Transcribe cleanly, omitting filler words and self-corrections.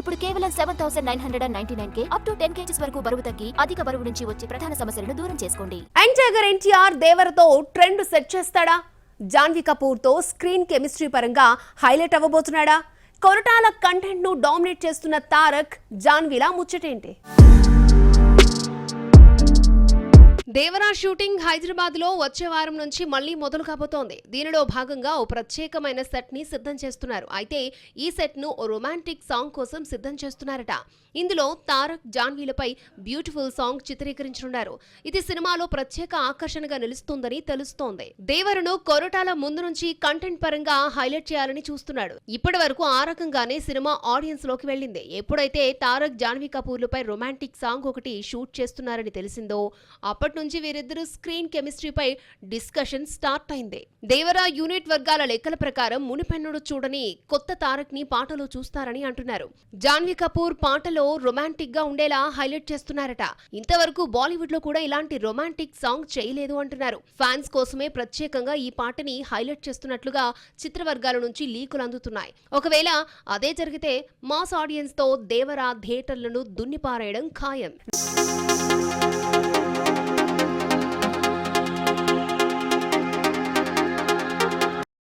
ఇప్పుడు కేవలం 7999K up to 10 kgs వరకు బరువు తగ్గి అధిక బరువు నుంచి వచ్చే ప్రధాన సమస్యలను దూరం చేసుకోండి. యంగ్ ఎన్టీఆర్ దేవరతో ట్రెండ్ సెట్ చేస్తాడా? జాన్వీ కపూర్ తో స్క్రీన్ కెమిస్ట్రీ పరంగా హైలైట్ అవ్వబోతున్నాడా? కొరటాల కంటెంట్ ను డామినేట్ చేస్తున్న తారక్ జాన్వీలా ముచ్చటేంటి? దేవరా షూటింగ్ హైదరాబాద్ లో వచ్చే వారం నుంచి మళ్లీ మొదలు కాబోతోంది. దీనిలో భాగంగా ఓ ప్రత్యేకమైన సెట్ ని సిద్ధం చేస్తున్నారు. అయితే ఈ సెట్ ను ఓ రొమాంటిక్ సాంగ్ కోసం సిద్ధం చేస్తున్నారట. ఇందులో తారక్ జాన్వీలపై బ్యూటిఫుల్ సాంగ్ చిత్రీకరించనున్నారు. ఇది సినిమాలో ప్రత్యేక ఆకర్షణగా నిలుస్తుందని తెలుస్తోంది. దేవరను కొరటాల ముందు నుంచి కంటెంట్ పరంగా హైలైట్ చేయాలని చూస్తున్నాడు. ఇప్పటి వరకు ఆ రకంగానే సినిమా ఆడియన్స్ లోకి వెళ్లింది. ఎప్పుడైతే తారక్ జాన్వీ కపూర్లపై రొమాంటిక్ సాంగ్ ఒకటి షూట్ చేస్తున్నారని తెలిసిందో అప్పటి నుంచి వీరిద్దరు స్క్రీన్ కెమిస్ట్రీపై డిస్కషన్ స్టార్ట్ అయింది. దేవరా యూనిట్ వర్గాల లెక్కల ప్రకారం మునిపెన్నుడు చూడని కొత్త తారక్ ని పాటలో చూస్తారని అంటున్నారు. జాన్వీ కపూర్ పాటలో రొమాంటిక్ గా ఉండేలా హైలైట్ చేస్తున్నారట. ఇంతవరకు బాలీవుడ్ లో కూడా ఇలాంటి రొమాంటిక్ సాంగ్ చేయలేదు అంటున్నారు. ఫ్యాన్స్ కోసమే ప్రత్యేకంగా ఈ పాటని హైలైట్ చేస్తున్నట్లుగా చిత్రవర్గాల నుంచి లీకులు అందుతున్నాయి. ఒకవేళ అదే జరిగితే మాస్ ఆడియన్స్ తో దేవరా థియేటర్లను దున్నిపారేయడం ఖాయం.